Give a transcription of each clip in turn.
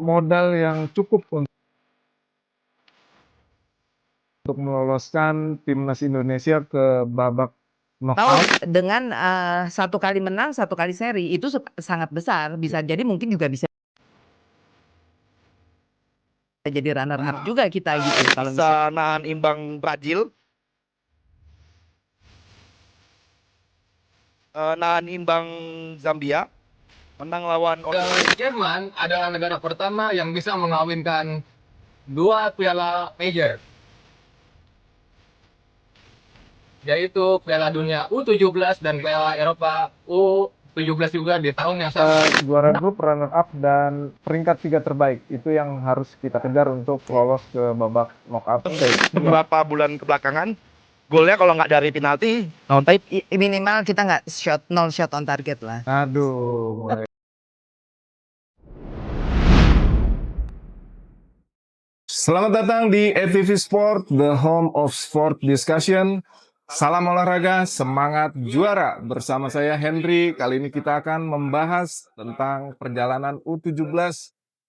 Modal yang cukup untuk meloloskan timnas Indonesia ke babak Mau knockout. dengan, 1 kali menang, 1 kali seri, itu sangat besar, bisa jadi mungkin juga bisa jadi runner up juga kita gitu kalau Bisa nahan imbang Brazil, nahan imbang Zambia, menang lawan Jerman adalah negara pertama yang bisa mengawinkan 2 piala major, yaitu Piala Dunia U17 dan Piala Eropa U17 juga di tahun yang sama. Juara grup, runner up, dan peringkat 3 terbaik. Itu yang harus kita kejar untuk lolos ke babak knockout stage. beberapa bulan kebelakangan. Golnya kalau nggak dari penalti, non type. minimal kita nggak nol shot on target lah. Aduh, mulai. Selamat datang di ETV Sport, the home of sport discussion. Salam olahraga, semangat juara. Bersama saya Henry, kali ini kita akan membahas tentang perjalanan U17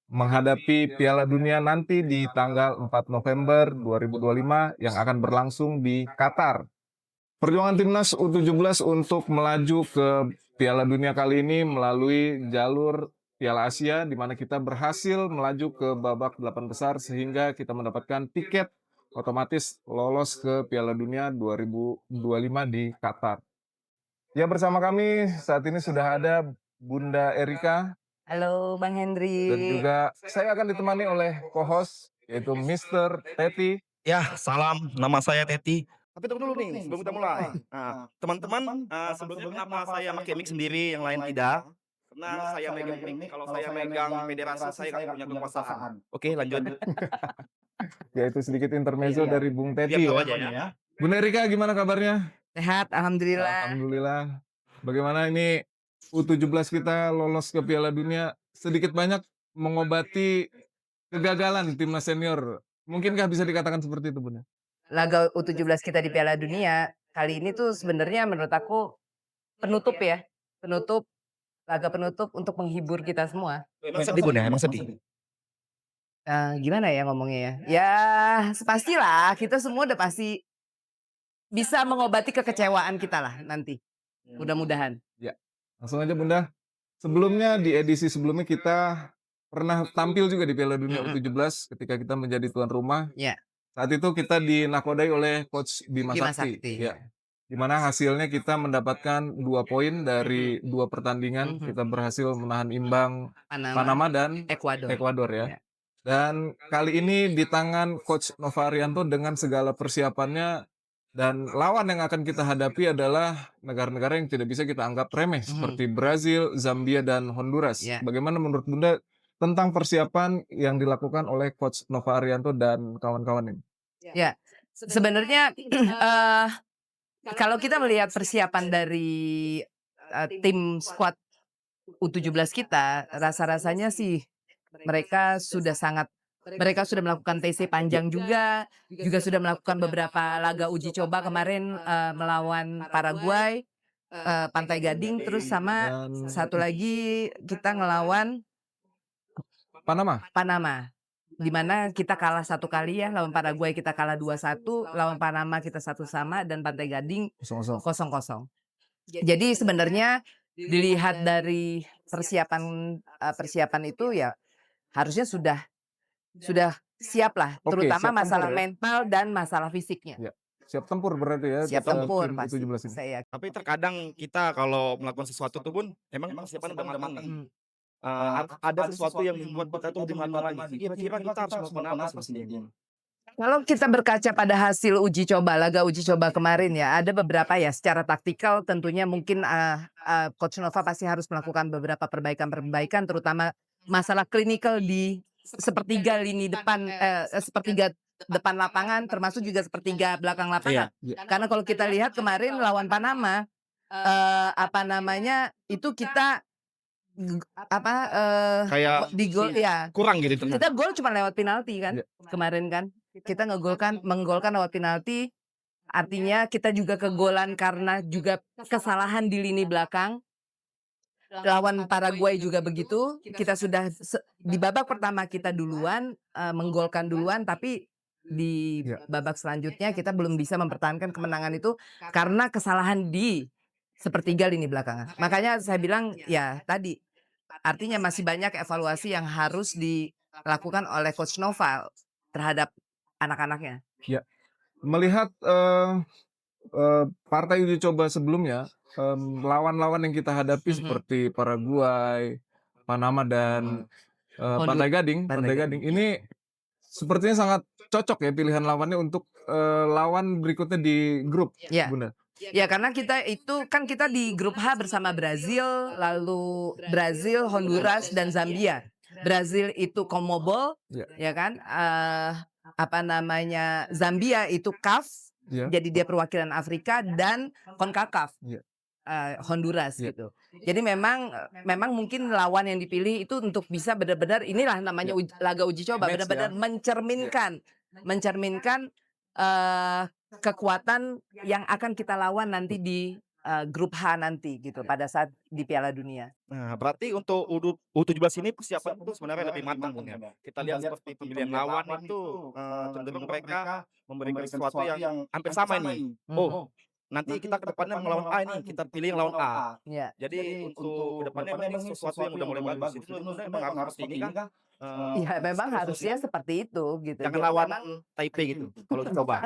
menghadapi Piala Dunia nanti di tanggal 4 November 2025 yang akan berlangsung di Qatar. Perjuangan timnas U17 untuk melaju ke Piala Dunia kali ini melalui jalur Piala Asia, di mana kita berhasil melaju ke babak 8 besar sehingga kita mendapatkan tiket otomatis lolos ke Piala Dunia 2025 di Qatar. Ya, bersama kami saat ini sudah ada Bunda Erika. Halo Bang Henry. Dan juga saya akan ditemani oleh co-host yaitu Mr. Teti. Ya, salam. Nama saya Teti. Tapi tunggu dulu nih, sebelum kita mulai. Nah, teman-teman, sebelumnya kenapa saya pakai mic sendiri, yang lain tidak? Karena saya megang mic, kalau saya megang federasi, saya nggak punya kekuasaan. Oke, lanjut. Yaitu sedikit intermezzo dari Bung Biar Teti tahu ya. aja ya. Bunda Erika, gimana kabarnya? Sehat, alhamdulillah. Alhamdulillah. Bagaimana ini U17 kita lolos ke Piala Dunia sedikit banyak mengobati kegagalan timnas senior. Mungkinkah bisa dikatakan seperti itu, Bunda? Laga U17 kita di Piala Dunia kali ini tuh sebenarnya menurut aku penutup ya, laga penutup untuk menghibur kita semua. Emang sedih Bun ya? Emang sedih. Gimana ya ngomongnya ya? Ya pastilah kita semua udah pasti bisa mengobati kekecewaan kita lah nanti. Mudah-mudahan. Ya, langsung aja Bunda. Sebelumnya di edisi sebelumnya kita pernah tampil juga di Piala Dunia U17 ketika kita menjadi tuan rumah. Ya. Saat itu kita dinakodai oleh Coach Bima Bima Sakti. Sakti. Ya. Di mana hasilnya kita mendapatkan 2 poin dari 2 pertandingan. Kita berhasil menahan imbang Panama dan Ekuador ya. Dan kali ini di tangan Coach Nova Arianto dengan segala persiapannya, dan lawan yang akan kita hadapi adalah negara-negara yang tidak bisa kita anggap remeh seperti Brazil, Zambia, dan Honduras. Ya. Bagaimana menurut Bunda tentang persiapan yang dilakukan oleh Coach Nova Arianto dan kawan-kawan ini? Ya, sebenarnya kalau kita melihat persiapan dari tim squad U17 kita, rasa-rasanya sih mereka sudah melakukan TC panjang juga sudah melakukan beberapa laga uji coba kemarin melawan Paraguay, Pantai Gading, terus sama satu lagi kita ngelawan Panama. Di mana kita kalah 1 kali ya, lawan Paraguay kita kalah 2-1, lawan Panama kita 1-1 dan Pantai Gading 0-0. Jadi sebenarnya dilihat dari persiapan itu ya harusnya sudah siap lah, terutama masalah mental dan masalah fisiknya. Ya. Siap tempur berarti ya. Siap tempur pasti. Tapi terkadang kita kalau melakukan sesuatu tuh Bun, emang persiapan udah matang nih. Ada sesuatu yang membuat kita tuh lebih matang lagi. Kira-kira kita harus melakukan apa sebenarnya? Kalau kita berkaca pada hasil laga uji coba kemarin ya, ada beberapa ya secara taktikal tentunya mungkin Coach Nova pasti harus melakukan beberapa perbaikan terutama masalah klinikal di sepertiga lini depan, sepertiga depan lapangan termasuk juga sepertiga belakang lapangan. Karena kalau kita lihat kemarin lawan Panama, itu kita Kayak di gol ya. kurang gitu tengah. Kita gol cuma lewat penalti kan kemarin kan. Kita menggolkan lewat penalti. Artinya kita juga kegolan karena juga kesalahan di lini belakang. lawan Paraguay juga begitu. Kita sudah di babak pertama kita duluan menggolkan duluan, tapi di Ya. babak selanjutnya kita belum bisa mempertahankan kemenangan itu karena kesalahan di sepertiga lini belakang. Makanya saya bilang ya tadi artinya masih banyak evaluasi yang harus dilakukan oleh Coach Nova terhadap anak-anaknya. Melihat partai uji coba sebelumnya, lawan-lawan yang kita hadapi seperti Paraguay, Panama dan Pantai Gading, ini sepertinya sangat cocok ya pilihan lawannya untuk lawan berikutnya di grup, Ya. Bunda. Ya karena kita itu kan kita di grup H bersama Brazil, lalu Brazil, Honduras dan Zambia. Brazil itu CONMEBOL, Ya. ya kan? Zambia itu CAF, Ya. jadi dia perwakilan Afrika dan CONCACAF. Ya. Honduras Ya. gitu. Jadi memang mungkin lawan yang dipilih itu untuk bisa benar-benar inilah namanya laga uji coba, Match, benar-benar mencerminkan kekuatan yang akan kita lawan nanti di grup H nanti gitu pada saat di Piala Dunia. Nah, berarti untuk U17 ini persiapan itu sebenarnya lebih matang, Bung, ya. Kita lihat seperti pemilihan lawan itu cenderung mereka memberikan sesuatu yang hampir sama ini. Oh, nanti kita ke depannya melawan A ini, kita pilih yang lawan A. Ya. Jadi untuk ke depannya memang ini sesuatu yang udah mulai bagus. Itu sebenarnya memang harus seperti ini kan. Ya memang harusnya seperti itu gitu. Jangan Jadi lawan memang Taipei gitu kalau dicoba.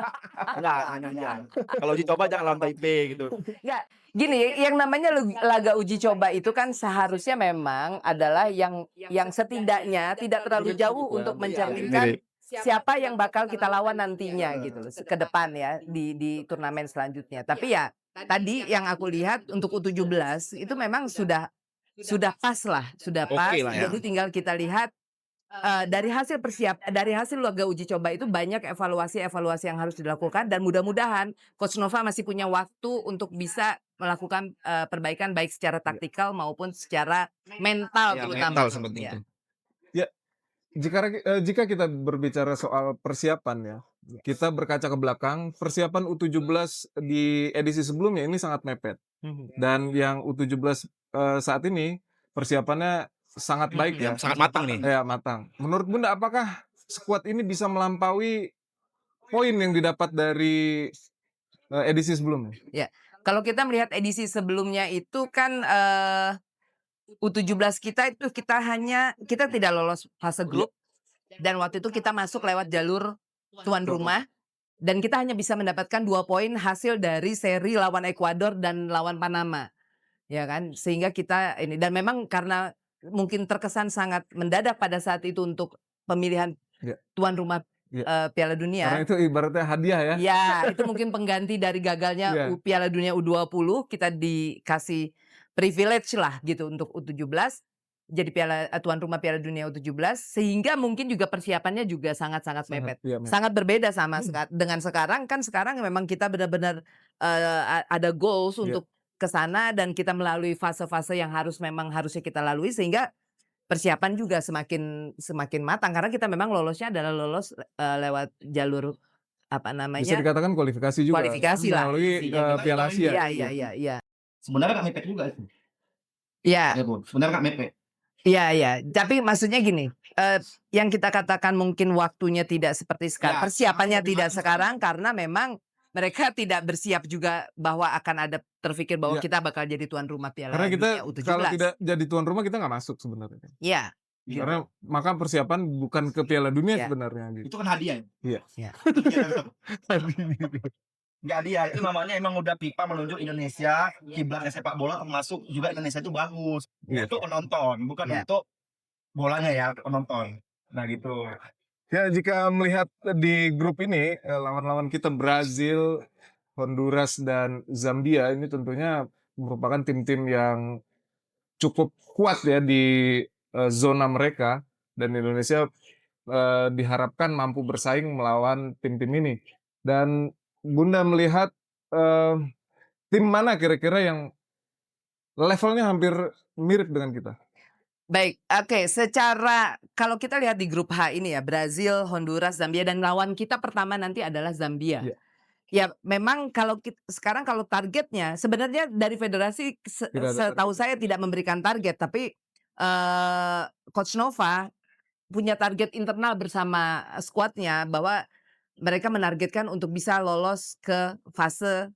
Enggak, jangan. Kalau dicoba jangan lawan Taipei gitu. Enggak, gini, yang namanya laga uji coba itu kan seharusnya memang adalah yang setidaknya tidak terlalu jauh untuk mencerminkan siapa yang bakal kita lawan nantinya gitu loh, ke depan ya di turnamen selanjutnya. Tapi ya tadi yang aku lihat untuk U17 itu memang sudah pas lah, sudah pas. Oke lah ya. Jadi tinggal kita lihat dari hasil laga uji coba itu banyak evaluasi yang harus dilakukan dan mudah-mudahan Coach Nova masih punya waktu untuk bisa melakukan perbaikan baik secara taktikal maupun secara mental Ya, terutama. mental seperti Ya. itu. Jika kita berbicara soal persiapan ya, kita berkaca ke belakang, persiapan U17 di edisi sebelumnya ini sangat mepet. Dan yang U17 saat ini persiapannya sangat baik ya. Sangat matang nih. Ya, matang. Menurut Bunda, apakah skuad ini bisa melampaui poin yang didapat dari edisi sebelumnya? Kalau kita melihat edisi sebelumnya itu kan U17 kita itu kita tidak lolos fase grup dan waktu itu kita masuk lewat jalur tuan rumah dan kita hanya bisa mendapatkan 2 poin hasil dari seri lawan Ekuador dan lawan Panama. Ya kan? Sehingga kita ini dan memang karena mungkin terkesan sangat mendadak pada saat itu untuk pemilihan tuan rumah Piala Dunia. Karena itu ibaratnya hadiah ya. Ya, itu mungkin pengganti dari gagalnya Piala Dunia U20, kita dikasih privilege lah gitu untuk U17 jadi tuan rumah Piala Dunia U17 sehingga mungkin juga persiapannya juga sangat-sangat mepet. Sangat berbeda sama dengan sekarang kan sekarang memang kita benar-benar ada goals untuk ke sana dan kita melalui fase-fase yang harusnya kita lalui sehingga persiapan juga semakin matang karena kita memang lolosnya adalah lolos lewat jalur Bisa dikatakan kualifikasi juga. Kualifikasi lah. Melalui Piala Asia. Iya. Sebenarnya nggak mepet juga itu. Iya. Ya, Bu. Sebenarnya nggak mepet. Iya. Tapi maksudnya gini, yang kita katakan mungkin waktunya tidak seperti sekarang, persiapannya tidak sekarang karena memang mereka tidak bersiap juga bahwa akan ada terpikir bahwa kita bakal jadi tuan rumah Piala Karena kita Dunia U17. kalau tidak jadi tuan rumah kita nggak masuk sebenarnya. Iya. Karena maka persiapan bukan ke Piala Dunia sebenarnya. Gitu. Itu kan hadiah. Iya. Nggak hadiah, itu namanya emang udah FIFA menunjuk Indonesia kiblatnya sepak bola termasuk juga Indonesia itu bagus. Itu penonton, bukan untuk bolanya ya, penonton. Nah gitu. Ya, jika melihat di grup ini lawan-lawan kita Brazil, Honduras dan Zambia ini tentunya merupakan tim-tim yang cukup kuat ya di zona mereka dan Indonesia diharapkan mampu bersaing melawan tim-tim ini. Dan Bunda melihat tim mana kira-kira yang levelnya hampir mirip dengan kita? Baik, oke. Secara kalau kita lihat di grup H ini ya, Brazil, Honduras, Zambia dan lawan kita pertama nanti adalah Zambia. Ya memang sekarang kalau targetnya sebenarnya dari federasi Tidak ada setahu saya tidak memberikan target, tapi Coach Nova punya target internal bersama skuadnya bahwa mereka menargetkan untuk bisa lolos fase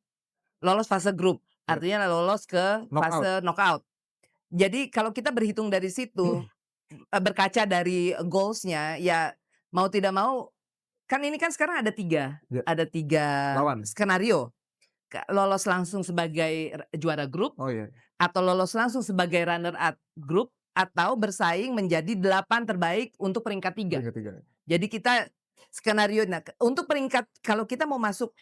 grup, Ya. artinya lolos ke Knockout. fase knockout. Jadi kalau kita berhitung dari situ, berkaca dari goals-nya, ya mau tidak mau, kan ini kan sekarang ada 3 Ya. Lawan. skenario. Lolos langsung sebagai juara grup, Oh iya. atau lolos langsung sebagai runner up grup, atau bersaing menjadi 8 terbaik untuk peringkat 3. Ketiga. Jadi kita skenario, nah untuk peringkat kalau kita mau masuk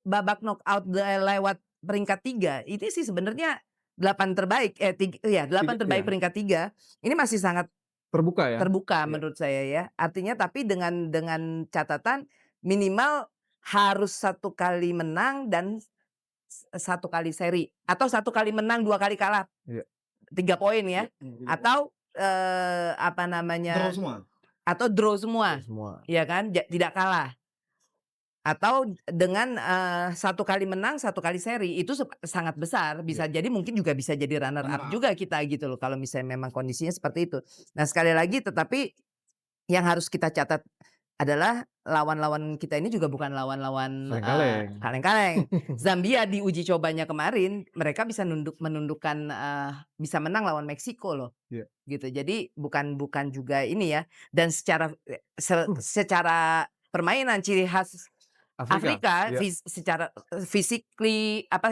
babak knockout lewat peringkat 3, ini sih sebenarnya 8 terbaik, 8 terbaik Iya. peringkat 3 ini masih sangat Terbuka ya. terbuka Iya. menurut saya ya. Artinya tapi dengan catatan minimal harus 1 kali menang dan 1 kali seri, atau 1 kali menang 2 kali kalah. Iya. 3 poin ya. Atau apa Draw namanya, semua. atau draw semua, Semua. ya kan, tidak kalah. Atau dengan 1 kali menang 1 kali seri, itu sangat besar, bisa jadi mungkin juga bisa jadi runner up Runner up. juga kita gitu loh kalau misalnya memang kondisinya seperti itu. Nah sekali lagi tetapi yang harus kita catat adalah lawan-lawan kita ini juga bukan lawan-lawan Kaleng-kaleng. kaleng-kaleng. Zambia di uji cobanya kemarin mereka bisa menundukkan bisa menang lawan Meksiko loh. Iya. Gitu. Jadi bukan juga ini ya, dan secara permainan ciri khas Afrika Iya. secara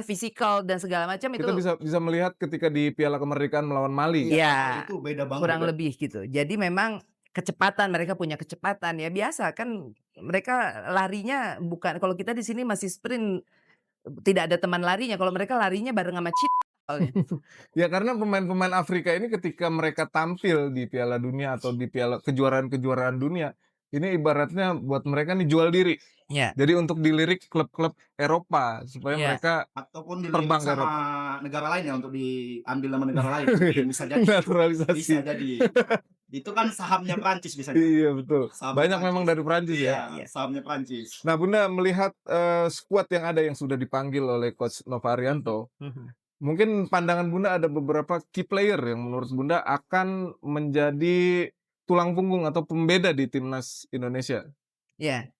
fisikal dan segala macam itu Kita bisa melihat ketika di Piala Kemerdekaan melawan Mali. ya Itu beda banget. kurang lebih gitu. Jadi memang kecepatan, mereka punya kecepatan ya, biasa kan mereka larinya bukan, kalau kita di sini masih sprint, tidak ada teman larinya, kalau mereka larinya bareng sama soalnya. Ya karena pemain-pemain Afrika ini ketika mereka tampil di Piala Dunia atau di kejuaraan dunia, ini ibaratnya buat mereka nih jual diri. Ya. Jadi untuk dilirik klub-klub Eropa supaya Iya. mereka Ataupun terbang dilirik ke sama negara lain ya, untuk diambil sama negara lain. Bisa jadi. naturalisasi. Bisa jadi. Itu kan sahamnya Prancis biasanya. Iya betul. Sahamnya Banyak Prancis. memang dari Prancis ya. Iya, sahamnya Prancis. Nah Bunda melihat skuad yang ada yang sudah dipanggil oleh Coach Nova Arianto, mungkin pandangan Bunda ada beberapa key player yang menurut Bunda akan menjadi tulang punggung atau pembeda di timnas Indonesia. Ya.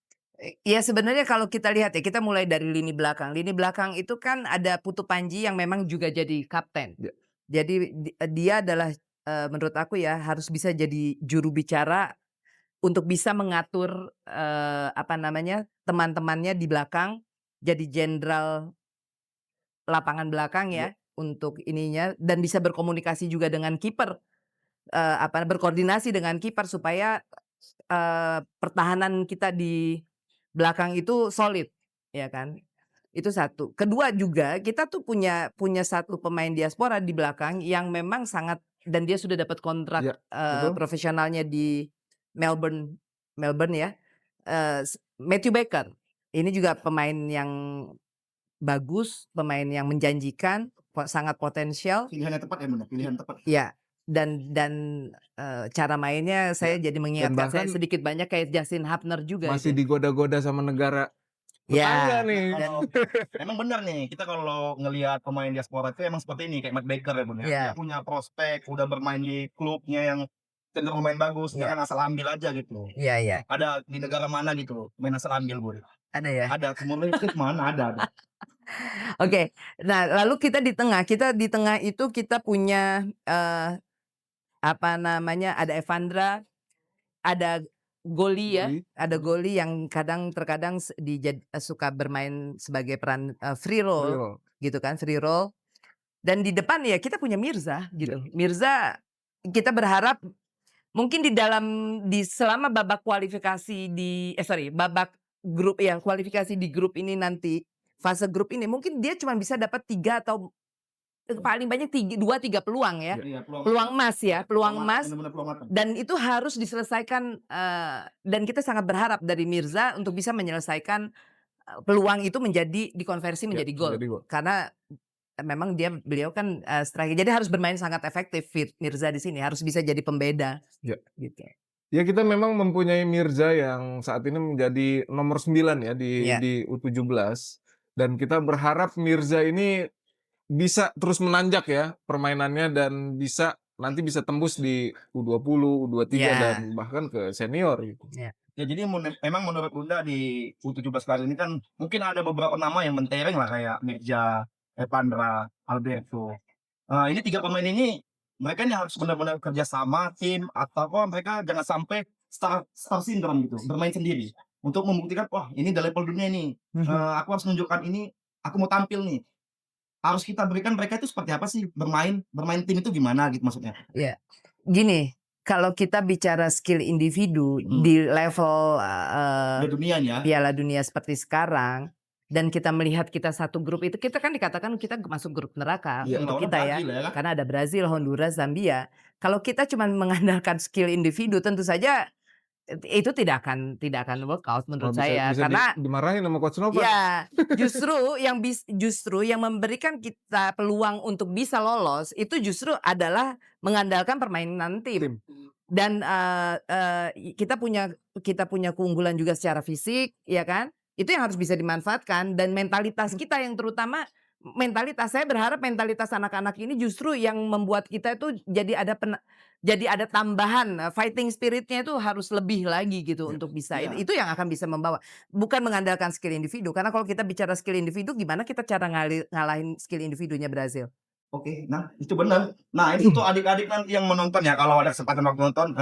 Ya sebenarnya kalau kita lihat ya, kita mulai dari lini belakang. Lini belakang itu kan ada Putu Panji yang memang juga jadi kapten. Ya. Jadi dia adalah menurut aku ya harus bisa jadi juru bicara untuk bisa mengatur teman-temannya di belakang, jadi jenderal lapangan belakang ya untuk ininya, dan bisa berkomunikasi juga dengan kiper, berkoordinasi dengan kiper supaya pertahanan kita di belakang itu solid, ya kan. Itu satu. Kedua juga kita tuh punya 1 pemain diaspora di belakang yang memang sangat, dan dia sudah dapat kontrak Ya, betul. profesionalnya di Melbourne ya. Matthew Baker. Ini juga pemain yang bagus, pemain yang menjanjikan, sangat potensial. Pilihannya tepat ya, Bunda. Pilihan tepat. Ya. Dan cara mainnya saya jadi mengingatkan saya bahkan sedikit banyak kayak Justin Hubner juga masih itu. digoda-goda sama negara tetangga nih. Kalau emang benar nih, kita kalau ngelihat pemain diaspora itu emang seperti ini, kayak Matt Baker ya, Bunda. Iya. Dia punya prospek, udah bermain di klubnya yang cenderung main bagus, Iya. jangan asal ambil aja gitu. Iya. Ada di negara mana gitu, main asal ambil, Bun. Ada ya. Ada, kemudian itu mana ada. Oke. Nah, lalu kita di tengah itu kita punya ada Evandra, ada Goli ya, ada Goli yang terkadang suka bermain sebagai peran free roll gitu kan, free roll. Dan di depan ya kita punya Mirza gitu. Mirza kita berharap mungkin selama babak kualifikasi babak grup ya, kualifikasi di grup ini nanti, fase grup ini mungkin dia cuma bisa dapat 3 atau paling banyak 2-3 peluang ya. Iya, Peluang emas ya, peluang emas. benar-benar peluang mata. Dan itu harus diselesaikan, dan kita sangat berharap dari Mirza untuk bisa menyelesaikan peluang itu dikonversi menjadi gol. Karena memang beliau kan striker. Jadi harus bermain sangat efektif Mirza di sini, harus bisa jadi pembeda. Ya. Gitu. Ya kita memang mempunyai Mirza yang saat ini menjadi nomor 9 ya Iya. di U17 dan kita berharap Mirza ini bisa terus menanjak ya permainannya dan nanti bisa tembus di U20, U23 Ya. dan bahkan ke senior gitu. Ya. Ya jadi memang menurut Bunda di U17 kali ini kan mungkin ada beberapa nama yang mentereng lah kayak Mirza, Evandra, Alberto. Ini 3 pemain ini mereka ini harus benar-benar kerja sama tim atau mereka jangan sampai star syndrome gitu, bermain sendiri untuk membuktikan wah ini udah level dunia nih. Aku harus menunjukkan ini, aku mau tampil nih. Harus kita berikan mereka itu seperti apa sih bermain tim itu gimana gitu maksudnya. Ya, gini, kalau kita bicara skill individu Hmm. di level Udah dunia nih ya. Piala Dunia seperti sekarang dan kita melihat kita satu grup itu, kita kan dikatakan kita masuk grup neraka Iya, untuk lawannya kita ya. Brazil ya kan? Karena ada Brazil, Honduras, Zambia. Kalau kita cuma mengandalkan skill individu tentu saja itu tidak akan workout menurut saya Bisa karena dimarahin sama Coach Nova. ya, justru yang memberikan kita peluang untuk bisa lolos itu justru adalah mengandalkan permainan tim. Dan kita punya keunggulan juga secara fisik, ya kan? Itu yang harus bisa dimanfaatkan dan mentalitas kita yang terutama saya berharap mentalitas anak-anak ini justru yang membuat kita itu jadi ada tambahan fighting spiritnya itu harus lebih lagi gitu untuk bisa Iya. itu yang akan bisa membawa bukan mengandalkan skill individu karena kalau kita bicara skill individu gimana kita cara ngalahin skill individunya Brazil. Oke, nah itu benar. Nah itu tuh adik-adik nanti yang menonton ya kalau ada kesempatan waktu nonton.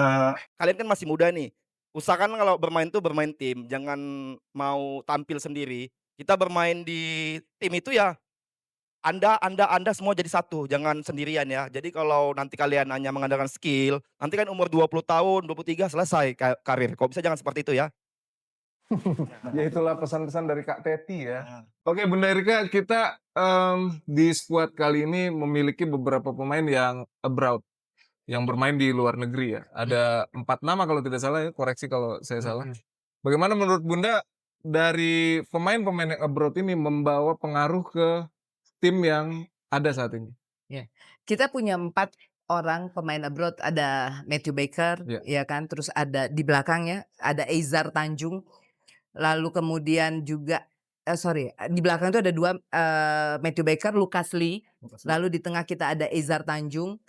Kalian kan masih muda nih. Usahakan kalau bermain tuh bermain tim, jangan mau tampil sendiri. Kita bermain di tim itu ya Anda semua jadi satu, jangan sendirian ya. Jadi kalau nanti kalian hanya mengandalkan skill, nanti kan umur 20 tahun, 23 selesai karir. Kok bisa jangan seperti itu ya. Ya itulah pesan-pesan dari Kak Teti ya. Nah, Oke Bunda Erika, kita di squad kali ini memiliki beberapa pemain yang abroad, yang bermain di luar negeri ya. Ada 4 nama kalau tidak salah ya, koreksi kalau saya salah. Bagaimana menurut Bunda dari pemain-pemain yang abroad ini membawa pengaruh ke tim yang ada saat ini? Kita punya 4 orang pemain abroad, ada Matthew Baker, Ya. ya kan, terus ada di belakangnya ada Eizar Tanjung, lalu kemudian juga di belakang itu ada 2 Matthew Baker, Lucas Lee, lalu di tengah kita ada Eizar Tanjung,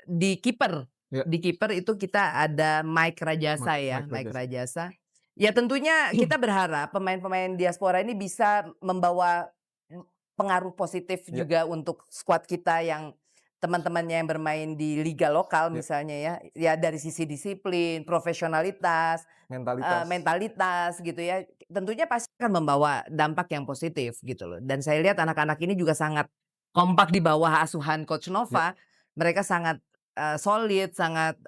di kiper Ya. itu kita ada Mike Rajasa ya, Mike Mike Rajasa. Ya tentunya kita berharap pemain-pemain diaspora ini bisa membawa pengaruh positif Ya. juga untuk skuad kita yang teman-temannya yang bermain di liga lokal Ya. misalnya ya dari sisi disiplin, profesionalitas, mentalitas gitu ya. Tentunya pasti akan membawa dampak yang positif gitu loh. Dan saya lihat anak-anak ini juga sangat kompak di bawah asuhan Coach Nova. Mereka sangat solid, sangat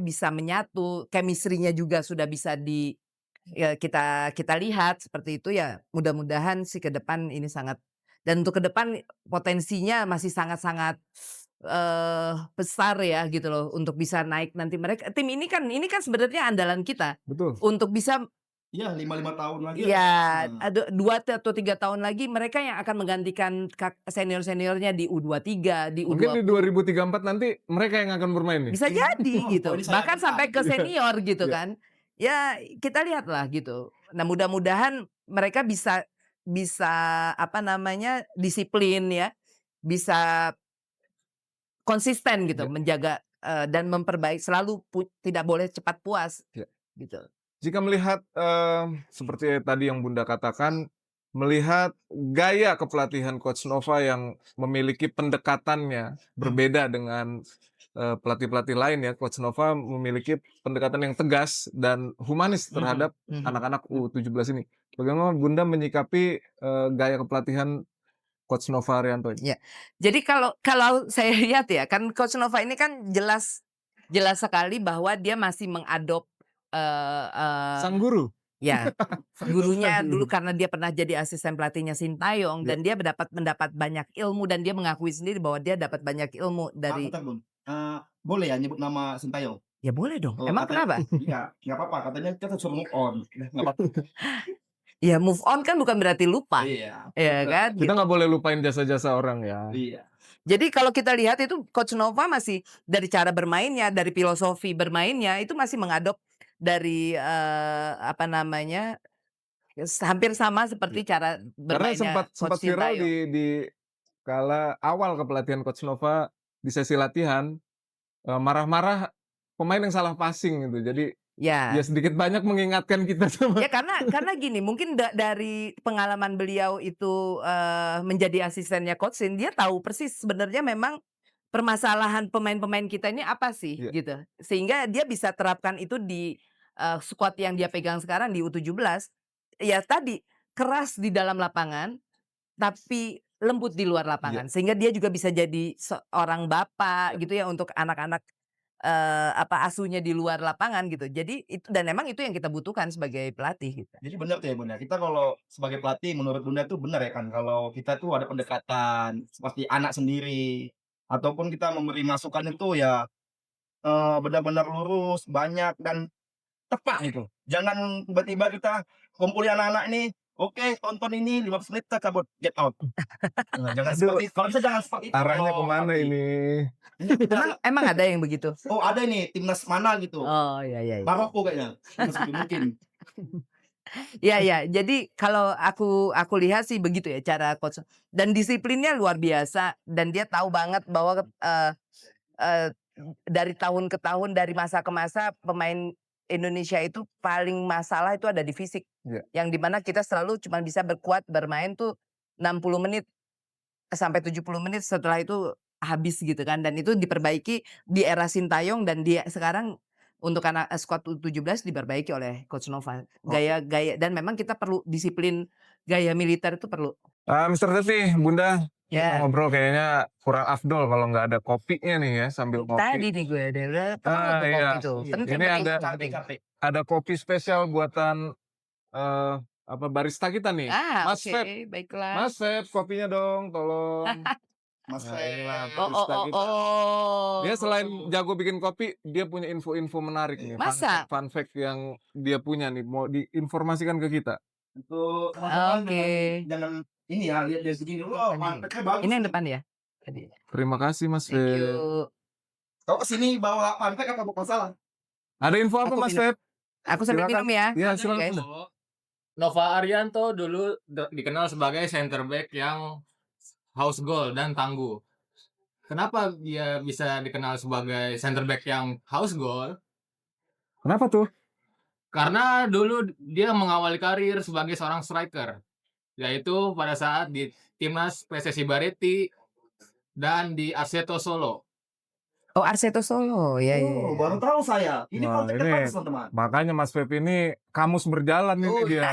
bisa menyatu, chemistry-nya juga sudah bisa kita lihat seperti itu ya. Mudah-mudahan sih ke depan ini sangat dan untuk ke depan potensinya masih sangat-sangat besar ya gitu loh untuk bisa naik nanti mereka. Tim ini kan sebenarnya andalan kita Betul. untuk bisa iya 5 tahun lagi. ya ada 2 atau 3 tahun lagi mereka yang akan menggantikan senior-seniornya di U23, di Mungkin di U20. 2034 nanti mereka yang akan bermain nih. Bisa jadi Oh, gitu. ini saya Bahkan akan sampai ke senior gitu Iya. kan. Ya kita lihatlah gitu. Nah mudah-mudahan mereka bisa disiplin ya. Bisa konsisten gitu Iya. menjaga dan memperbaiki selalu tidak boleh cepat puas. Iya. Gitu. Jika melihat seperti tadi yang Bunda katakan, melihat gaya kepelatihan Coach Nova yang memiliki pendekatannya berbeda dengan pelatih-pelatih lain ya. Coach Nova memiliki pendekatan yang tegas dan humanis terhadap anak-anak U17 ini. Bagaimana Bunda menyikapi gaya kepelatihan Coach Nova Arianto ini? Ya. Jadi kalau saya lihat ya kan Coach Nova ini kan jelas sekali bahwa dia masih mengadop Sang guru. ya gurunya dulu karena dia pernah jadi asisten pelatihnya Sintayong Ya. dan dia mendapat banyak ilmu dan dia mengakui sendiri bahwa dia dapat banyak ilmu dari Bentar, Bun. Boleh ya nyebut nama Sintayong? ya boleh dong. Oh, Emang kenapa? Iya, nggak apa-apa. Katanya kita suruh move on. Nggak apa-apa. Ya move on kan bukan berarti lupa. Iya. Ya kan? Kita nggak boleh lupain jasa-jasa orang ya. Iya. Jadi kalau kita lihat itu Coach Nova masih dari cara bermainnya, dari filosofi bermainnya itu masih mengadop dari, apa namanya, hampir sama seperti cara Karena bermainnya sempat Coach viral Sintayong. di kala awal kepelatihan Coach Nova di sesi latihan, marah-marah pemain yang salah passing gitu. Jadi ya Ya. sedikit banyak mengingatkan kita sama Ya karena gini, mungkin dari pengalaman beliau itu, menjadi asistennya Coach Sin, dia tahu persis sebenarnya memang permasalahan pemain-pemain kita ini apa sih, ya, gitu. Sehingga dia bisa terapkan itu di, skuad yang dia pegang sekarang di U17. Ya tadi, keras di dalam lapangan, tapi lembut di luar iya. lapangan. Sehingga dia juga bisa jadi seorang bapak gitu ya untuk anak-anak, apa, asuhnya di luar lapangan gitu. Jadi itu dan memang itu yang kita butuhkan sebagai pelatih gitu. Jadi benar tuh ya Bunda, kita kalau sebagai pelatih menurut Bunda tuh benar ya kan, kalau kita tuh ada pendekatan seperti anak sendiri, ataupun kita memberi masukan itu ya, benar-benar lurus, banyak dan tepat gitu. Jangan tiba-tiba kita kumpulin anak-anak ini, "Oke tonton ini 15 menit kita cabut, get out." Jangan Aduh, seperti kalau bisa jangan seperti itu arahnya kalau kemana pelatih. ini? Ini kita Emang ada yang begitu? oh ada nih timnas mana gitu, Oh, iya. Maroko kayaknya, timnas itu mungkin. Iya. Jadi kalau aku lihat sih begitu ya cara coach dan disiplinnya luar biasa dan dia tahu banget bahwa, eee, dari tahun ke tahun, dari masa ke masa pemain Indonesia itu paling masalah itu ada di fisik. Iya. Yang di mana kita selalu cuma bisa bermain tuh 60 menit sampai 70 menit setelah itu habis gitu kan dan itu diperbaiki di era Sintayong dan dia sekarang untuk anak skuad U17 diperbaiki oleh Coach Nova. Oke. Gaya dan memang kita perlu disiplin gaya militer itu perlu. Mister Teti, Bunda, kita Ya, ngobrol kayaknya kurang afdol kalau nggak ada kopinya nih ya, sambil tadi ngopi. nih gue udah perlu tuh Iya. kopi tuh, Iya, penting Ini penting penting. capek-capek. ada kopi spesial buatan, eee, apa, barista kita nih. Mas Oke, Feb, baiklah. Mas Feb, kopinya dong tolong. Mas Nah, inilah Feb. barista kita. Dia selain Oh. jago bikin kopi, dia punya info-info menarik nih, Masa? fun fact yang dia punya nih, mau diinformasikan ke kita. Untuk teman-teman Oke. jangan ini ya, lihat dari segini dulu, oh marketnya bagus Ini yang nih. depan ya? Tadi. Terima kasih Mas Thank Feb. you. Kau kesini bawa pancake apa bukan salah? Ada info apa Aku Mas minum. Feb? Aku sambil Silakan. minum ya. Iya, Guys. silakan. Nova Arianto dulu dikenal sebagai center back yang house goal dan tangguh. Kenapa dia bisa dikenal sebagai center back yang house goal? Kenapa tuh? Karena dulu dia mengawali karir sebagai seorang striker, yaitu pada saat di timnas PSSI Bareti dan di Arseto Solo. Oh, Arseto Solo. Ya. Oh, baru tahu saya. Ini Wah, kontaknya ini bagus teman-teman. makanya Mas Feb ini kamus berjalan ini Oh, dia.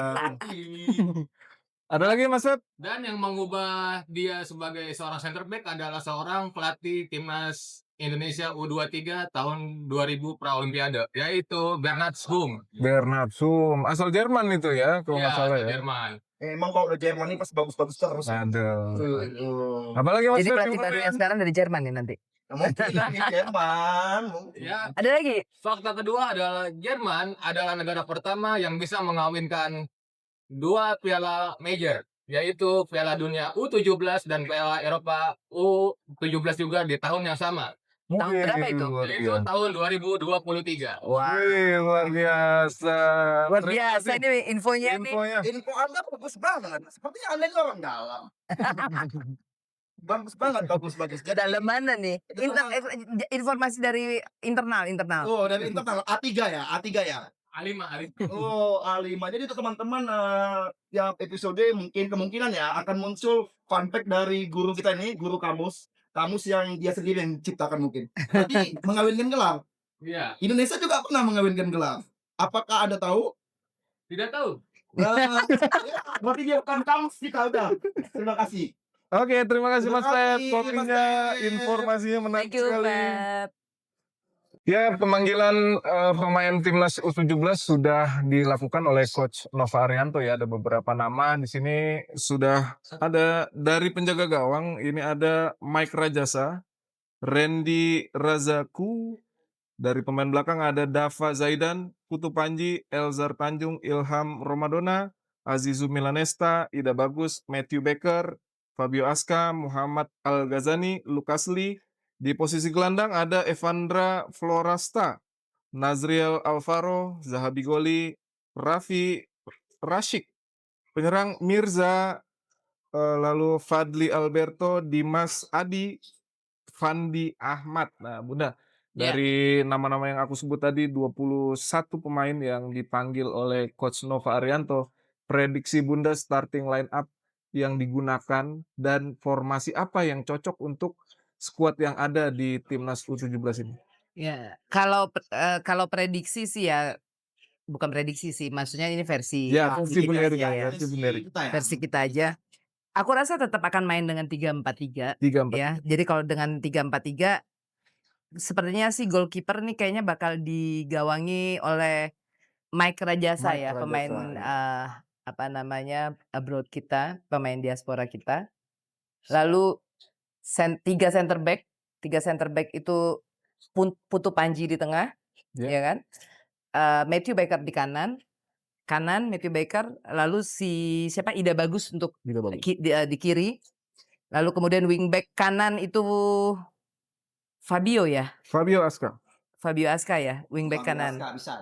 Ada lagi Mas Feb? Dan yang mengubah dia sebagai seorang center back adalah seorang pelatih timnas Indonesia U23 tahun 2000 Paralimpiade, yaitu Bernhard Sum. Bernhard Sum, asal Jerman itu ya, kalau nggak salah ya. Jerman. Emang kalau udah Jerman ini pas bagus-bagus terus. Aduh. Aduh. Apalagi Mas Jadi Feb pelatih yang baru lain? yang sekarang dari Jerman ya nanti. Mungkin ini Jerman. Ya, Ada lagi? fakta kedua adalah Jerman adalah negara pertama yang bisa mengawinkan dua piala major, yaitu Piala Dunia U17 dan Piala Eropa U17 juga di tahun yang sama, Tahun berapa itu? Luar yaitu biasa. tahun 2023. Wah. Wih, luar biasa. Luar Terima biasa kasih ini infonya nih. infonya. Info Anda bagus banget. Sepertinya Anda ini orang dalam. Bagus banget, bagus. Jadi Dalam mana nih? Informasi dari internal. oh dari internal A3 ya, A3 ya. A5. Oh, A5. Jadi itu teman-teman yang episode mungkin kemungkinan ya akan muncul fun fact dari guru kita ini, guru kamus yang dia sendiri yang ciptakan mungkin. Tapi mengawinkan gelar. Iya, Indonesia juga pernah mengawinkan gelar. Apakah Anda tahu? tidak tahu. Nah, berarti dia bukan kamus kita udah. Terima kasih. Oke, terima kasih Mas Terima Feb. kasih, Kopinya, Mas Feb. informasinya menarik Thank you, sekali. Pep. Ya, pemanggilan pemain timnas U17 sudah dilakukan oleh Coach Nova Arianto ya. Ada beberapa nama di sini sudah ada dari penjaga gawang. Ini ada Mike Rajasa, Randy Razaku. Dari pemain belakang ada Dava Zaidan, Putu Panji, Elzar Tanjung, Ilham Romadona, Azizu Milanesta, Ida Bagus, Matthew Baker, Fabio Aska, Muhammad Al-Ghazani, Lucas Lee. Di posisi gelandang ada Evandra Florasta, Nazriel Alvaro, Zahabi Goli, Raffi Rashik. Penyerang Mirza, lalu Fadli Alberto, Dimas Adi, Fandi Ahmad. Nah, Bunda, Ya. dari nama-nama yang aku sebut tadi 21 pemain yang dipanggil oleh Coach Nova Arianto, prediksi Bunda starting line up yang digunakan dan formasi apa yang cocok untuk skuad yang ada di Timnas U17 ini? Ya, kalau prediksi sih ya, bukan prediksi sih, maksudnya ini versi Ya, versi Bunda kita Erika, aja ya, versi Bunda Erika. kita ya. versi kita aja. Aku rasa tetap akan main dengan 3-4-3 3-4. ya. Jadi kalau dengan 3-4-3 sepertinya sih goalkeeper nih kayaknya bakal digawangi oleh Mike Rajasa Mike ya, Rajasa, pemain ya. apa namanya abroad kita, pemain diaspora kita. Lalu tiga center back itu Putu Panji di tengah, Ya. ya kan? Matthew Baker di kanan Matthew Baker, lalu si siapa Ida Bagus untuk Juga bagus. di kiri. Lalu kemudian wingback kanan itu Fabio ya, Fabio Aska. Fabio Aska ya, wingback Fabio kanan. Aska bisa.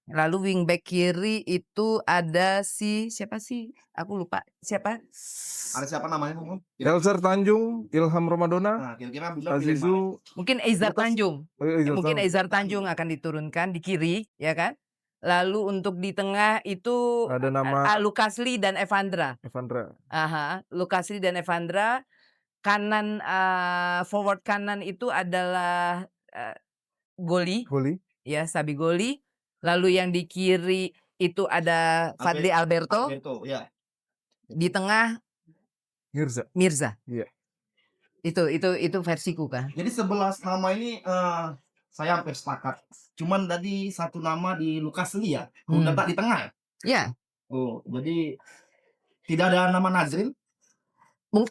Lalu wingback kiri itu ada si siapa sih? Aku lupa siapa. Ada siapa namanya, Bung? Elzer Tanjung, Ilham Ramadona, Nah, kira-kira Bunda pilih mana? Azizu, Mungkin Eizar Lucas. Tanjung. Eizar Mungkin Tanjung. Eizar Tanjung akan diturunkan di kiri, ya kan? Lalu untuk di tengah itu Ada nama Lucas Lee dan Evandra. Evandra. Lucas Lee dan Evandra. Kanan forward kanan itu adalah Goli, Goli. ya Sabi Goli. Lalu yang di kiri itu ada Fadli Alberto. Ya. Di tengah Mirza. Iya. Itu versiku kan. Jadi 11 nama ini saya hampir sepakat. Cuman tadi satu nama di Lucas Lee ya. Bunda tak di tengah ya? Ya, Oh, jadi tidak ada nama Nazrin.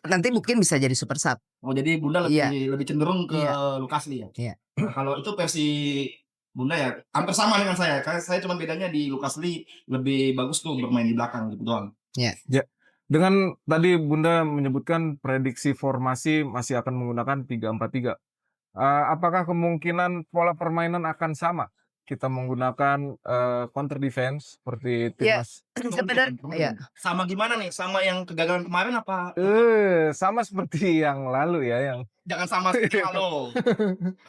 nanti mungkin bisa jadi super sub. Oh, jadi Bunda lebih cenderung ke Lucas Lee ya. Iya. Nah, kalau itu versi Bunda ya hampir sama dengan saya. Karena saya cuma bedanya di Lucas Lee lebih bagus tuh bermain di belakang gitu doang. Dengan tadi Bunda menyebutkan prediksi formasi masih akan menggunakan 3-4-3. Apakah kemungkinan pola permainan akan sama? Kita menggunakan counter defense seperti Ya, timnas. sebenarnya Sama gimana nih? Sama yang kegagalan kemarin apa? Sama seperti yang lalu ya, yang Jangan sama seperti halo.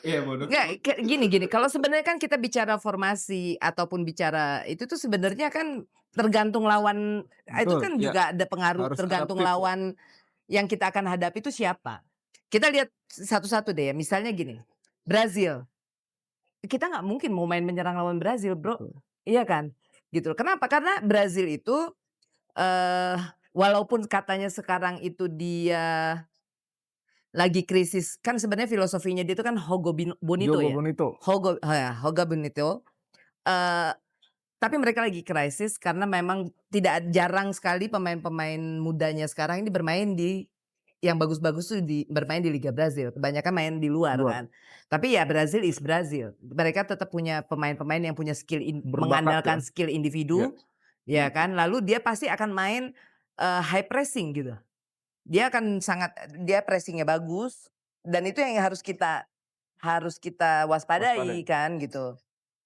Iya, bodoh. Nggak, gini. Kalau sebenarnya kan kita bicara formasi ataupun bicara itu tuh sebenarnya kan tergantung lawan. Itu Betul, kan ya. juga ada pengaruh Harus tergantung adaptif, ya. lawan yang kita akan hadapi itu siapa. Kita lihat satu-satu deh ya. Misalnya gini, Brazil. Kita nggak mungkin mau main menyerang lawan Brazil, bro. Betul. Iya kan? Gitu. Kenapa? Karena Brazil itu walaupun katanya sekarang itu dia lagi krisis, kan sebenarnya filosofinya dia itu kan Jogo Bonito Jogo ya. Bonito. Jogo Bonito. Tapi mereka lagi krisis karena memang jarang sekali pemain-pemain mudanya sekarang ini bermain di yang bagus-bagus tuh bermain di Liga Brazil. Kebanyakan main di luar kan. Tapi ya Brazil is Brazil. Mereka tetap punya pemain-pemain yang punya skill Berbakat, mengandalkan ya. skill individu, ya kan. Lalu dia pasti akan main high pressing gitu. Dia pressingnya bagus dan itu yang harus kita waspadai kan gitu.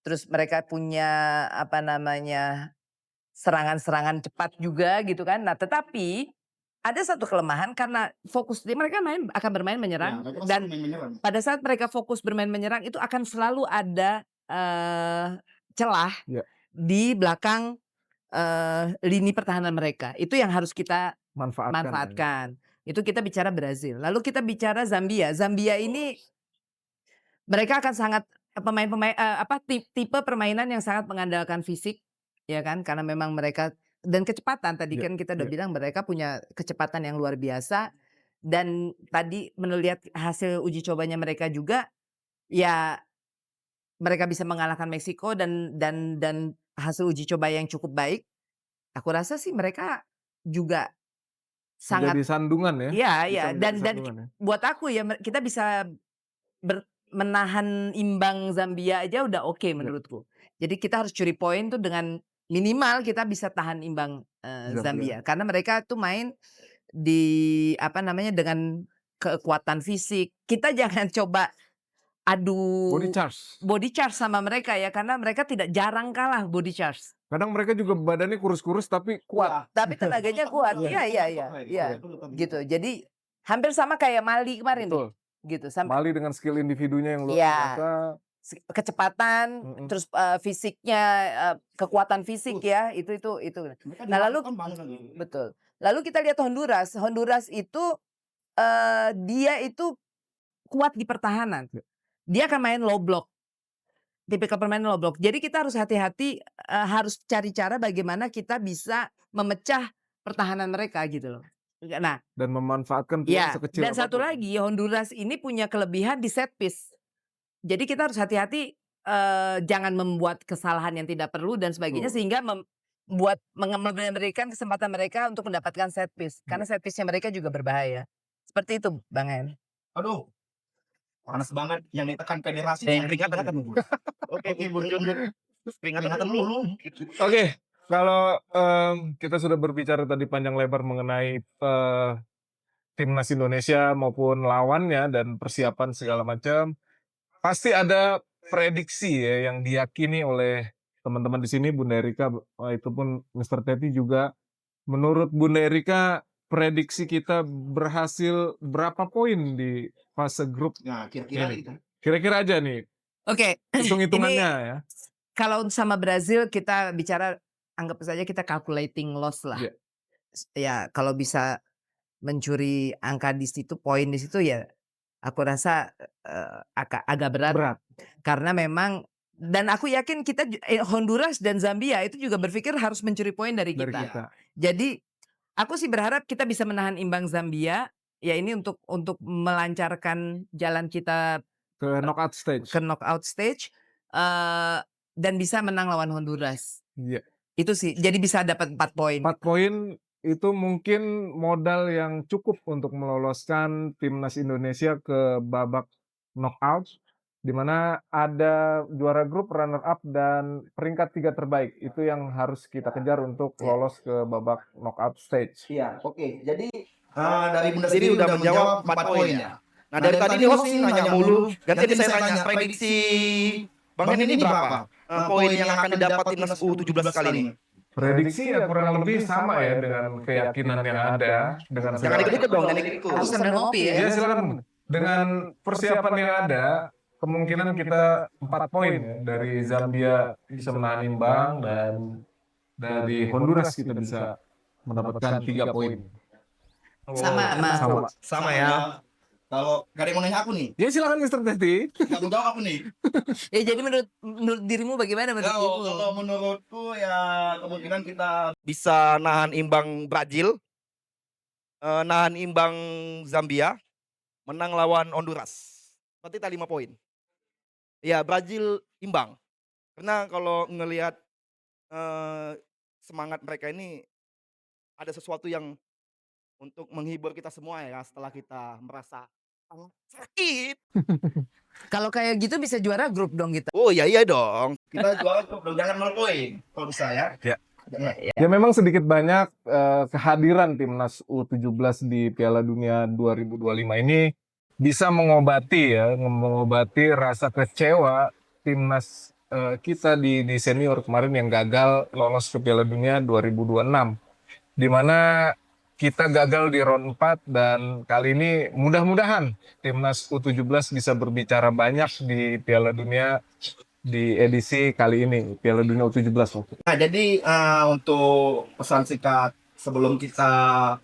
Terus mereka punya serangan-serangan cepat juga gitu kan. Nah, tetapi ada satu kelemahan karena fokus mereka akan bermain menyerang dan pada saat mereka fokus bermain menyerang itu akan selalu ada celah di belakang lini pertahanan mereka. Itu yang harus kita manfaatkan. Itu kita bicara Brazil. Lalu kita bicara Zambia. Zambia ini mereka akan sangat pemain-pemain tipe permainan yang sangat mengandalkan fisik, ya kan? Karena memang mereka dan kecepatan tadi kan kita udah bilang mereka punya kecepatan yang luar biasa dan tadi melihat hasil uji cobanya mereka juga ya mereka bisa mengalahkan Meksiko dan hasil uji coba yang cukup baik. Aku rasa sih mereka juga sangat menjadi sandungan ya. Iya, dan buat aku ya kita bisa menahan imbang Zambia aja udah oke menurutku. Jadi kita harus curi poin tuh dengan minimal kita bisa tahan imbang Zambia karena mereka tuh main apa namanya, dengan kekuatan fisik. Kita jangan coba Body adu charge. body charge sama mereka ya, karena mereka jarang kalah body charge. Kadang mereka juga badannya kurus-kurus tapi kuat. Tapi tenaganya kuat. Iya, gitu. Jadi hampir sama kayak Mali kemarin nih. Betul. Gitu. Sampai Mali dengan skill individunya yang luar Iya. biasa. kecepatan, terus fisiknya, kekuatan fisik ya, itu. Nah, lalu betul. Lalu kita lihat Honduras. Honduras itu dia itu kuat di pertahanan. Dia akan main low block. Tipikal permainan low block. Jadi kita harus hati-hati, harus cari cara bagaimana kita bisa memecah pertahanan mereka gitu loh. Nah, Dan memanfaatkan peluang ya, sekecil dan satu apapun. lagi Honduras ini punya kelebihan di set piece. Jadi kita harus hati-hati, jangan membuat kesalahan yang tidak perlu dan sebagainya sehingga memberikan kesempatan mereka untuk mendapatkan set piece. Karena set piece-nya mereka juga berbahaya. Seperti itu Bang Hen. Aduh, panas banget yang ditekan federasi. Peringatan dulu. Oke, Bun Jun. Peringatan dulu. Oke, kalau kita sudah berbicara tadi panjang lebar mengenai timnas Indonesia maupun lawannya dan persiapan segala macam, pasti ada prediksi ya yang diyakini oleh teman-teman di sini, Bunda Erika, itu pun Mr. Teti juga. Menurut Bunda Erika, prediksi kita berhasil berapa poin di fase grup? Nah, kira-kira Ini. itu. Kira-kira aja nih, Oke, hitung-hitungannya ya. kalau sama Brazil kita bicara, anggap saja kita calculating loss lah. Iya. Ya, kalau bisa mencuri angka di situ, poin di situ ya, aku rasa agak berat. Karena memang, dan aku yakin kita Honduras dan Zambia itu juga berpikir harus mencuri poin dari kita. Jadi aku sih berharap kita bisa menahan imbang Zambia. Ya ini untuk melancarkan jalan kita Ke knockout stage. Dan bisa menang lawan Honduras. Iya. Itu sih. Jadi bisa dapat 4 poin. 4 poin itu mungkin modal yang cukup untuk meloloskan timnas Indonesia ke babak knockout, di mana ada juara grup, runner up, dan peringkat 3 terbaik. Itu yang harus kita kejar untuk lolos ke babak knockout stage. Iya, oke. Jadi dari Bunda Sendiri sendiri udah menjawab 4 poin ya. Nah, dari tadi nih host nanya mulu. Ganti saya tanya prediksi Bang Hen ini berapa poin yang akan didapat timnas U17 kali ini? Prediksi ya kurang lebih sama ya dengan keyakinan yang ada, dengan Jangan ikut-ikut dong, jangan ikut. Harus sambil ngopi ya. Ya silakan. Dengan persiapan yang ada, kemungkinan kita 4 poin ya. Dari Zambia bisa menahan imbang, dan dari Honduras kita bisa mendapatkan 3 poin. Sama. Ya. Kalau gak ada yang mau nanya aku nih, Ya silakan Mr. Teti. gak mau jawab aku nih. Ya jadi menurut dirimu bagaimana menurut dirimu? Kalau menurutku ya kemungkinan kita Bisa nahan imbang Brazil, nahan imbang Zambia, menang lawan Honduras. Berarti kita 5 poin. Ya, Brazil imbang. Karena kalau ngelihat semangat mereka ini, ada sesuatu yang untuk menghibur kita semua ya setelah kita merasa sakit. Kalau kayak gitu bisa juara grup dong kita. Oh iya dong. kita juara grup dong, jangan 0 poin kalau bisa ya. Ya. Ya memang sedikit banyak kehadiran timnas U17 di Piala Dunia 2025 ini bisa mengobati rasa kecewa timnas kita di senior kemarin yang gagal lolos ke Piala Dunia 2026, di mana kita gagal di round 4, dan kali ini mudah-mudahan timnas U17 bisa berbicara banyak di Piala Dunia di edisi kali ini, Piala Dunia U17. Nah, jadi untuk pesan singkat sebelum kita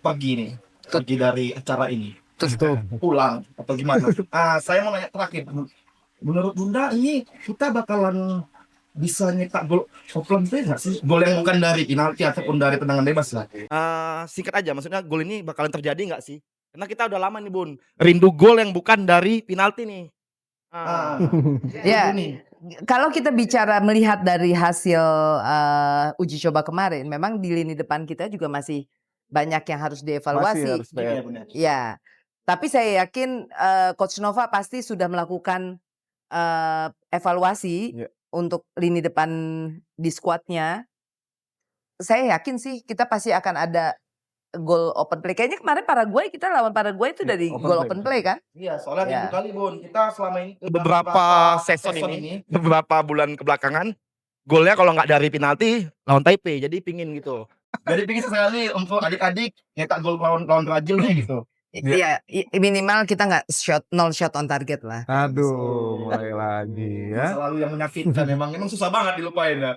pergi dari acara ini, pulang atau gimana? Saya mau nanya terakhir, menurut Bunda ini kita bakalan bisa nyetak gol open play nggak sih? Gol yang bukan dari penalti ataupun dari tendangan bebas lah. Singkat aja, maksudnya gol ini bakalan terjadi nggak sih? Karena kita udah lama nih Bun, rindu gol yang bukan dari penalti nih. Ya, kalau kita bicara melihat dari hasil uji coba kemarin, memang di lini depan kita juga masih banyak yang harus dievaluasi. Masih harus PR. Ya, tapi saya yakin Coach Nova pasti sudah melakukan evaluasi untuk lini depan di skuadnya. Saya yakin sih kita pasti akan ada gol open play. Kayaknya kemarin Paraguay kita lawan Paraguay itu dari Open gol play. open play kan? Iya, soalnya Iya. minggu kali Bun, kita selama ini Beberapa season ini, beberapa bulan kebelakangan, golnya kalau nggak dari penalti lawan Taipei, jadi pingin gitu. jadi pingin sekali untuk adik-adik nyetak gol lawan Brazil nih gitu. Iya, minimal kita nggak nol shot on target lah. Aduh, mulai lagi ya. Masa lalu yang menyakitkan emang susah banget dilupain ya.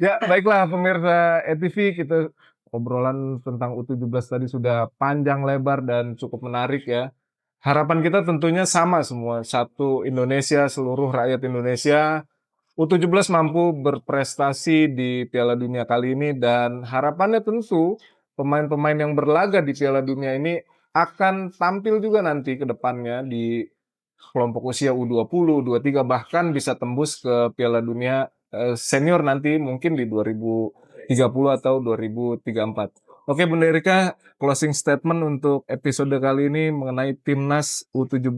Ya, baiklah pemirsa ETV, kita obrolan tentang U17 tadi sudah panjang lebar dan cukup menarik ya. Harapan kita tentunya sama semua, satu Indonesia, seluruh rakyat Indonesia U17 mampu berprestasi di Piala Dunia kali ini, dan harapannya tentu pemain-pemain yang berlaga di Piala Dunia ini akan tampil juga nanti ke depannya di kelompok usia U20, U23, bahkan bisa tembus ke Piala Dunia senior nanti mungkin di 2030 atau 2034. Oke Bunda Erika, closing statement untuk episode kali ini mengenai Timnas U17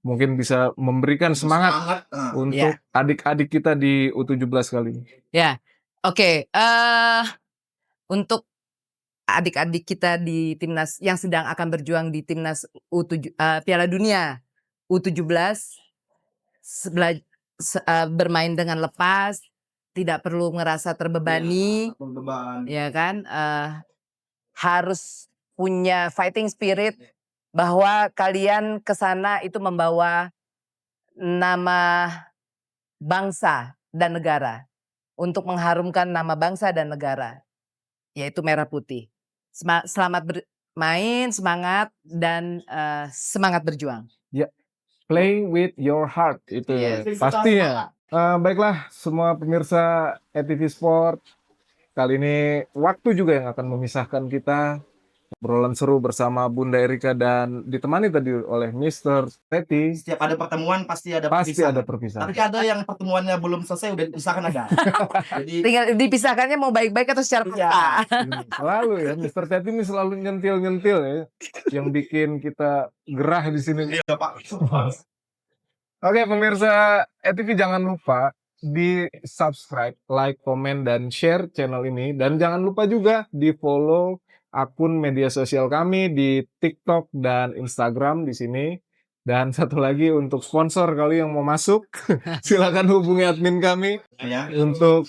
mungkin bisa memberikan semangat untuk adik-adik kita di U17 kali ini. Ya, oke. Untuk adik-adik kita di timnas yang sedang akan berjuang di timnas Piala Dunia U17, bermain dengan lepas, tidak perlu ngerasa terbebani, ya kan? Harus punya fighting spirit bahwa kalian ke sana itu membawa nama bangsa dan negara, untuk mengharumkan nama bangsa dan negara, yaitu merah putih. Selamat bermain, semangat, dan semangat berjuang. Ya, play with your heart itu Yes. pastinya. Baiklah semua pemirsa ETV Sport, kali ini waktu juga yang akan memisahkan kita. Obrolan seru bersama Bunda Erika dan ditemani tadi oleh Mr. Teti. Setiap ada pertemuan pasti ada Pasti perpisahan. ada perpisahan. Tapi ada yang pertemuannya belum selesai udah dipisahkan ada. Jadi Tinggal dipisahkannya mau baik-baik atau secara paksa. Selalu ya, Mr. Teti ini selalu nyentil-nyentil ya, yang bikin kita gerah di sini. iya Pak. Oke pemirsa ETV, jangan lupa di subscribe, like, komen, dan share channel ini. Dan jangan lupa juga di follow akun media sosial kami di TikTok dan Instagram di sini. Dan satu lagi untuk sponsor kali yang mau masuk, silakan hubungi admin kami Ya. untuk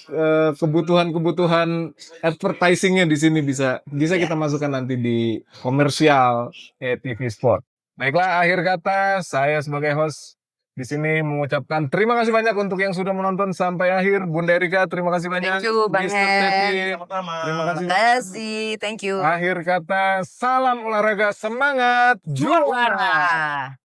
kebutuhan-kebutuhan advertisingnya di sini bisa kita masukkan nanti di komersial ETV Sport. Baiklah, akhir kata saya sebagai host di sini mengucapkan terima kasih banyak untuk yang sudah menonton sampai akhir. Bunda Erika, terima kasih banyak. Thank you, Bang Mr. Hen. Teti, Sama-sama. terima kasih. Terima kasih, thank you. Akhir kata, salam olahraga, semangat juara. Juara.